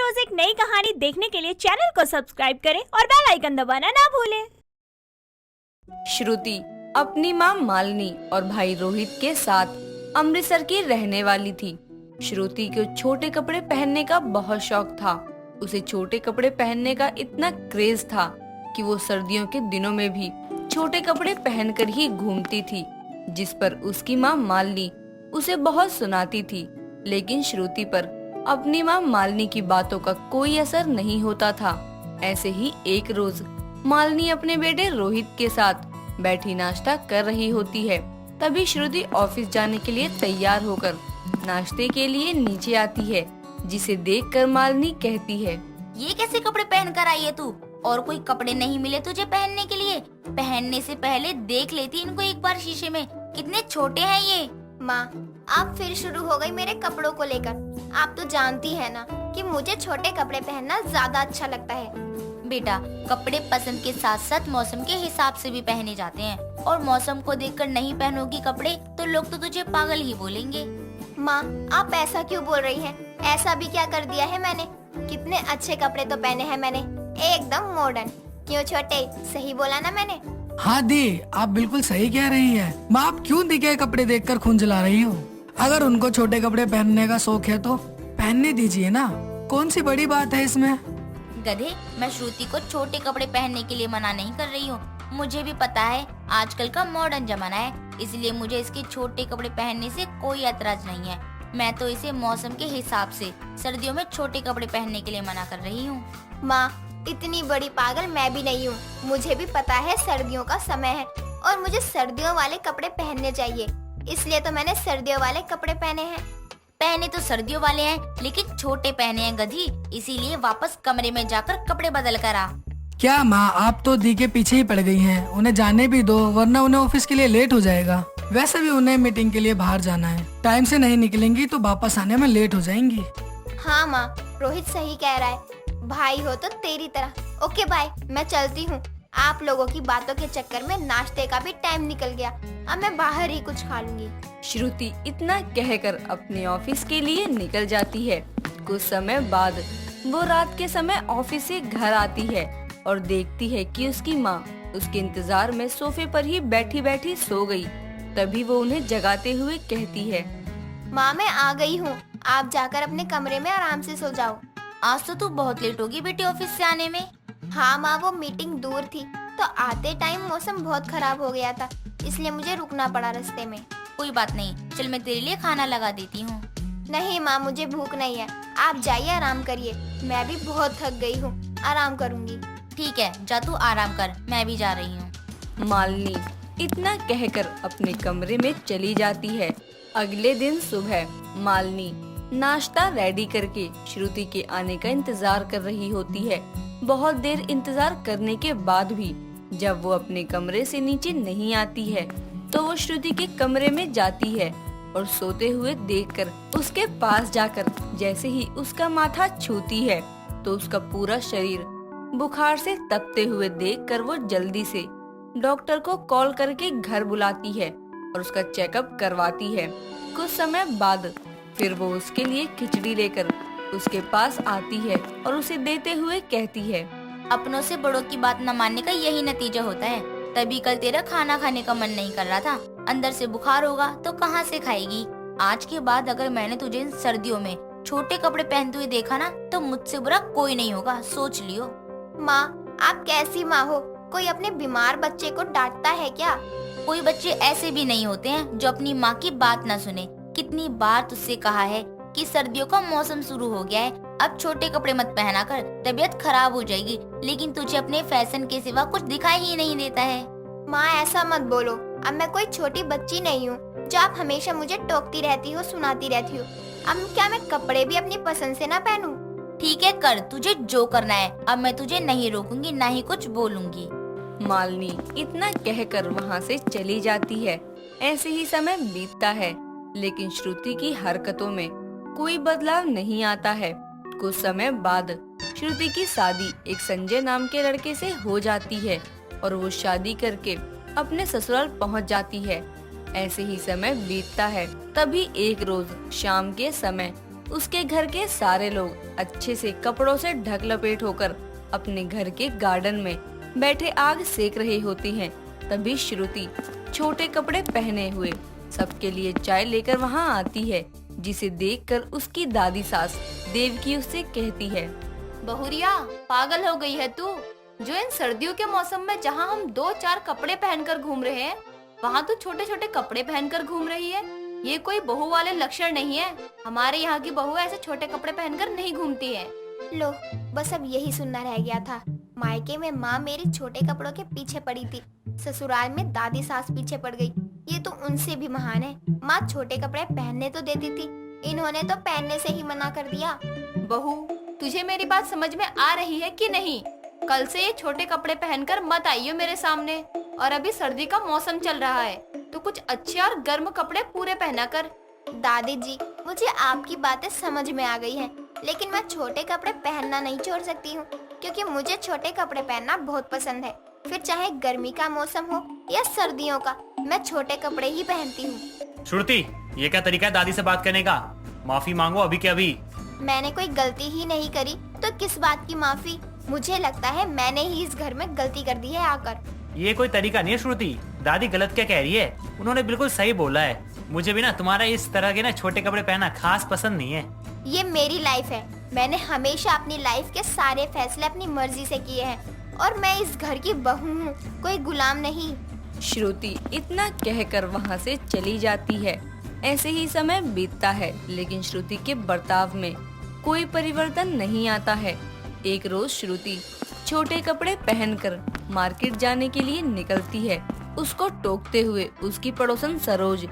रोज एक नई कहानी देखने के लिए चैनल को सब्सक्राइब करें और बेल आइकन दबाना ना भूलें। श्रुति अपनी माँ मालिनी और भाई रोहित के साथ अमृतसर की रहने वाली थी। श्रुति को छोटे कपड़े पहनने का बहुत शौक था। उसे छोटे कपड़े पहनने का इतना क्रेज था कि वो सर्दियों के दिनों में भी छोटे कपड़े पहनकर ही घूमती थी, जिस पर उसकी माँ मालिनी उसे बहुत सुनाती थी। लेकिन श्रुति पर अपनी माँ मालिनी की बातों का कोई असर नहीं होता था। ऐसे ही एक रोज मालिनी अपने बेटे रोहित के साथ बैठी नाश्ता कर रही होती है। तभी श्रुति ऑफिस जाने के लिए तैयार होकर नाश्ते के लिए नीचे आती है, जिसे देखकर मालिनी कहती है, ये कैसे कपड़े पहन कर आई है तू? और कोई कपड़े नहीं मिले तुझे पहनने के लिए? पहनने से पहले देख लेती इनको एक बार शीशे में, कितने छोटे हैं ये। माँ, आप फिर शुरू हो गई मेरे कपड़ों को लेकर। आप तो जानती है ना कि मुझे छोटे कपड़े पहनना ज्यादा अच्छा लगता है। बेटा, कपड़े पसंद के साथ साथ मौसम के हिसाब से भी पहने जाते हैं, और मौसम को देखकर नहीं पहनोगी कपड़े तो लोग तो तुझे पागल ही बोलेंगे। माँ, आप ऐसा क्यों बोल रही हैं? ऐसा भी क्या कर दिया है मैंने? कितने अच्छे कपड़े तो पहने हैं मैंने, एकदम मॉडर्न। क्यों छोटे, सही बोला ना मैंने? हाँ दी, आप बिल्कुल सही कह रही हैं। माँ, आप क्यों दिखे कपड़े देखकर खून जला रही हो? अगर उनको छोटे कपड़े पहनने का शौक है तो पहनने दीजिए ना, कौन सी बड़ी बात है इसमें? गधे, मैं श्रुति को छोटे कपड़े पहनने के लिए मना नहीं कर रही हूँ। मुझे भी पता है आजकल का मॉडर्न जमाना है, इसलिए मुझे इसके छोटे कपड़े पहनने से कोई ऐतराज नहीं है। मैं तो इसे मौसम के हिसाब से सर्दियों में छोटे कपड़े पहनने के लिए मना कर रही हूँ। माँ, इतनी बड़ी पागल मैं भी नहीं हूँ। मुझे भी पता है सर्दियों का समय है और मुझे सर्दियों वाले कपड़े पहनने चाहिए, इसलिए तो मैंने सर्दियों वाले कपड़े पहने हैं। पहने तो सर्दियों वाले हैं, लेकिन छोटे पहने हैं गधी, इसीलिए वापस कमरे में जाकर कपड़े बदल कर आ। क्या माँ, आप तो दी के पीछे ही पड़ गई हैं। उन्हें जाने भी दो, वरना उन्हें ऑफिस के लिए लेट हो जाएगा। वैसे भी उन्हें मीटिंग के लिए बाहर जाना है, टाइम से नहीं निकलेंगी तो वापस आने में लेट हो जाएंगी। हाँ माँ, रोहित सही कह रहा है। भाई हो तो तेरी तरह। ओके बाय, मैं चलती हूँ। आप लोगों की बातों के चक्कर में नाश्ते का भी टाइम निकल गया। अब मैं बाहर ही कुछ खा लूंगी। श्रुति इतना कहकर अपने ऑफिस के लिए निकल जाती है। कुछ समय बाद वो रात के समय ऑफिस से घर आती है और देखती है कि उसकी माँ उसके इंतजार में सोफे पर ही बैठी बैठी सो गई। तभी वो उन्हें जगाते हुए कहती है, माँ, मैं आ गई हूँ। आप जाकर अपने कमरे में आराम से सो जाओ। आज तो तू बहुत लेट होगी बेटी ऑफिस से आने में। हाँ माँ, वो मीटिंग दूर थी तो आते टाइम मौसम बहुत खराब हो गया था, इसलिए मुझे रुकना पड़ा रास्ते में। कोई बात नहीं, चल मैं तेरे लिए खाना लगा देती हूँ। नहीं माँ, मुझे भूख नहीं है। आप जाइए, आराम करिए। मैं भी बहुत थक गई हूँ, आराम करूँगी। ठीक है, जा तू आराम कर, मैं भी जा रही हूँ। मालिनी इतना कहकर अपने कमरे में चली जाती है। अगले दिन सुबह मालिनी नाश्ता रेडी करके श्रुति के आने का इंतजार कर रही होती है। बहुत देर इंतजार करने के बाद भी जब वो अपने कमरे से नीचे नहीं आती है तो वो श्रुति के कमरे में जाती है और सोते हुए देखकर उसके पास जाकर जैसे ही उसका माथा छूती है तो उसका पूरा शरीर बुखार से तपते हुए देखकर वो जल्दी से डॉक्टर को कॉल करके घर बुलाती है और उसका चेकअप करवाती है। कुछ समय बाद फिर वो उसके लिए खिचड़ी लेकर उसके पास आती है और उसे देते हुए कहती है, अपनों से बड़ों की बात न मानने का यही नतीजा होता है। तभी कल तेरा खाना खाने का मन नहीं कर रहा था। अंदर से बुखार होगा तो कहाँ से खाएगी? आज के बाद अगर मैंने तुझे इन सर्दियों में छोटे कपड़े पहनते हुए देखा ना तो मुझसे बुरा कोई नहीं होगा, सोच लियो। माँ, आप कैसी माँ हो? कोई अपने बीमार बच्चे को डांटता है क्या? कोई बच्चे ऐसे भी नहीं होते हैं जो अपनी माँ की बात न सुने। कितनी बार तुझसे कहा है कि सर्दियों का मौसम शुरू हो गया है, अब छोटे कपड़े मत पहना कर, तबीयत खराब हो जाएगी। लेकिन तुझे अपने फैशन के सिवा कुछ दिखाई ही नहीं देता है। माँ, ऐसा मत बोलो। अब मैं कोई छोटी बच्ची नहीं हूँ जो आप हमेशा मुझे टोकती रहती हो, सुनाती रहती हो। अब क्या मैं कपड़े भी अपनी पसंद से ना पहनूं? ठीक है, कर, तुझे जो करना है। अब मैं तुझे नहीं रोकूंगी, ना ही कुछ बोलूंगी। मालिनी इतना कहकर वहाँ से चली जाती है। ऐसे ही समय बीतता है, लेकिन श्रुति की हरकतों में कोई बदलाव नहीं आता है। कुछ समय बाद श्रुति की शादी एक संजय नाम के लड़के से हो जाती है और वो शादी करके अपने ससुराल पहुंच जाती है। ऐसे ही समय बीतता है। तभी एक रोज शाम के समय उसके घर के सारे लोग अच्छे से कपड़ों से ढक लपेट होकर अपने घर के गार्डन में बैठे आग सेक रहे होते हैं। तभी श्रुति छोटे कपड़े पहने हुए सबके लिए चाय लेकर वहाँ आती है, जिसे देखकर उसकी दादी सास देवकी उससे कहती है, बहुरिया पागल हो गई है तू। जो इन सर्दियों के मौसम में जहाँ हम 2-4 कपड़े पहनकर घूम रहे हैं, वहाँ तू छोटे छोटे कपड़े पहनकर घूम रही है। ये कोई बहू वाले लक्षण नहीं है। हमारे यहाँ की बहू ऐसे छोटे कपड़े पहनकर नहीं घूमती है। लो, बस अब यही सुनना रह गया था। मायके में माँ मेरी छोटे कपड़ों के पीछे पड़ी थी, ससुराल में दादी सास पीछे पड़ गई। ये तो उनसे भी महान है। माँ छोटे कपड़े पहनने तो देती थी, इन्होंने तो पहनने से ही मना कर दिया। बहू, तुझे मेरी बात समझ में आ रही है कि नहीं? कल से ये छोटे कपड़े पहनकर मत आइयो मेरे सामने। और अभी सर्दी का मौसम चल रहा है, तो कुछ अच्छे और गर्म कपड़े पूरे पहना कर। दादी जी, मुझे आपकी बातें समझ में आ गई हैं, लेकिन मैं छोटे कपड़े पहनना नहीं छोड़ सकती हूँ, क्योंकि मुझे छोटे कपड़े पहनना बहुत पसंद है। फिर चाहे गर्मी का मौसम हो या सर्दियों का, मैं छोटे कपड़े ही पहनती हूँ। श्रुति, ये क्या तरीका है दादी से बात करने का? माफी मांगो अभी के अभी। मैंने कोई गलती ही नहीं करी, तो किस बात की माफी? मुझे लगता है मैंने ही इस घर में गलती कर दी है आकर। ये कोई तरीका नहीं है श्रुति, दादी गलत क्या कह रही है? उन्होंने बिल्कुल सही बोला है। मुझे भी ना तुम्हारा इस तरह के ना छोटे कपड़े पहनना खास पसंद नहीं है। ये मेरी लाइफ है। मैंने हमेशा अपनी लाइफ के सारे फैसले अपनी मर्जी से किए हैं, और मैं इस घर की बहू हूँ, कोई गुलाम नहीं। श्रुति इतना कहकर वहाँ से चली जाती है। ऐसे ही समय बीतता है, लेकिन श्रुति के बर्ताव में कोई परिवर्तन नहीं आता है। एक रोज श्रुति छोटे कपड़े पहनकर मार्केट जाने के लिए निकलती है। उसको टोकते हुए उसकी पड़ोसन सरोज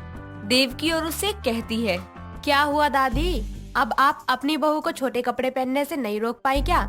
देवकी और उससे कहती है, क्या हुआ दादी? अब आप अपनी बहू को छोटे कपड़े पहनने से नहीं रोक पाई क्या?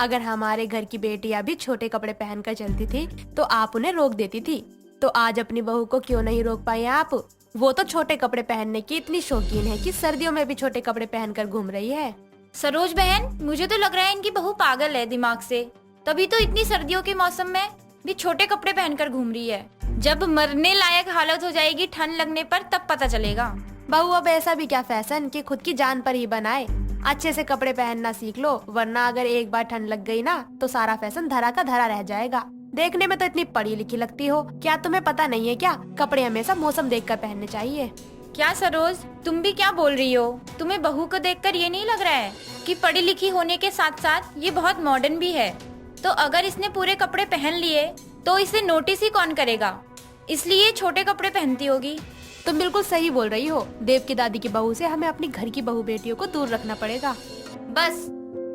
अगर हमारे घर की बेटियां भी छोटे कपड़े पहनकर चलती थी तो आप उन्हें रोक देती थी, तो आज अपनी बहू को क्यों नहीं रोक पाई आप? वो तो छोटे कपड़े पहनने की इतनी शौकीन है कि सर्दियों में भी छोटे कपड़े पहनकर घूम रही है। सरोज बहन, मुझे तो लग रहा है इनकी बहू पागल है दिमाग से, तभी तो इतनी सर्दियों के मौसम में भी छोटे कपड़े पहनकर घूम रही है। जब मरने लायक हालत हो जाएगी ठंड लगने पर, तब पता चलेगा। बहू, अब ऐसा भी क्या फैशन कि खुद की जान पर ही बनाए। अच्छे से कपड़े पहनना सीख लो, वरना अगर एक बार ठंड लग गई ना तो सारा फैशन धरा का धरा रह जाएगा। देखने में तो इतनी पढ़ी लिखी लगती हो, क्या तुम्हें पता नहीं है क्या? कपड़े हमेशा मौसम देखकर पहनने चाहिए। क्या सरोज, तुम भी क्या बोल रही हो? तुम्हें बहू को देखकर ये नहीं लग रहा है कि पढ़ी लिखी होने के साथ साथ ये बहुत मॉडर्न भी है? तो अगर इसने पूरे कपड़े पहन लिए तो इसे नोटिस ही कौन करेगा, इसलिए छोटे कपड़े पहनती होगी। तुम बिल्कुल सही बोल रही हो। देव की दादी की बहू से हमें अपनी घर की बहू बेटियों को दूर रखना पड़ेगा। बस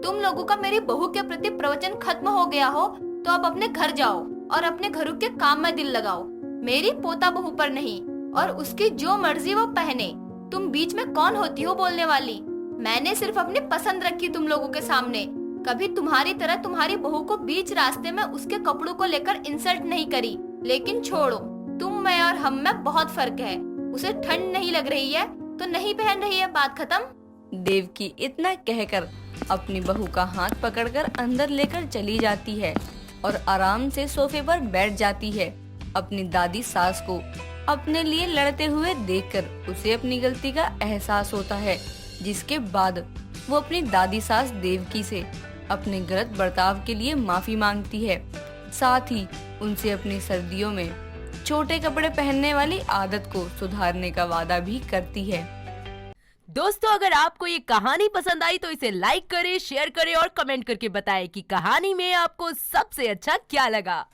तुम लोगों का मेरी बहू के प्रति प्रवचन खत्म हो गया हो तो अब अपने घर जाओ और अपने घरों के काम में दिल लगाओ, मेरी पोता बहू पर नहीं। और उसकी जो मर्जी वो पहने, तुम बीच में कौन होती हो बोलने वाली? मैंने सिर्फ अपनी पसंद रखी तुम लोगों के सामने, कभी तुम्हारी तरह तुम्हारी बहू को बीच रास्ते में उसके कपड़ों को लेकर इंसल्ट नहीं करी। लेकिन छोड़ो, तुम में और हम में बहुत फर्क है। उसे ठंड नहीं लग रही है तो नहीं पहन रही है, बात खत्म। देवकी इतना कहकर अपनी बहू का हाथ पकड़कर अंदर लेकर चली जाती है और आराम से सोफे पर बैठ जाती है। अपनी दादी सास को अपने लिए लड़ते हुए देखकर उसे अपनी गलती का एहसास होता है, जिसके बाद वो अपनी दादी सास देवकी से अपने गलत बर्ताव के लिए माफी मांगती है। साथ ही उनसे अपनी सर्दियों में छोटे कपड़े पहनने वाली आदत को सुधारने का वादा भी करती है। दोस्तों, अगर आपको ये कहानी पसंद आई तो इसे लाइक करें, शेयर करें और कमेंट करके बताएं कि कहानी में आपको सबसे अच्छा क्या लगा।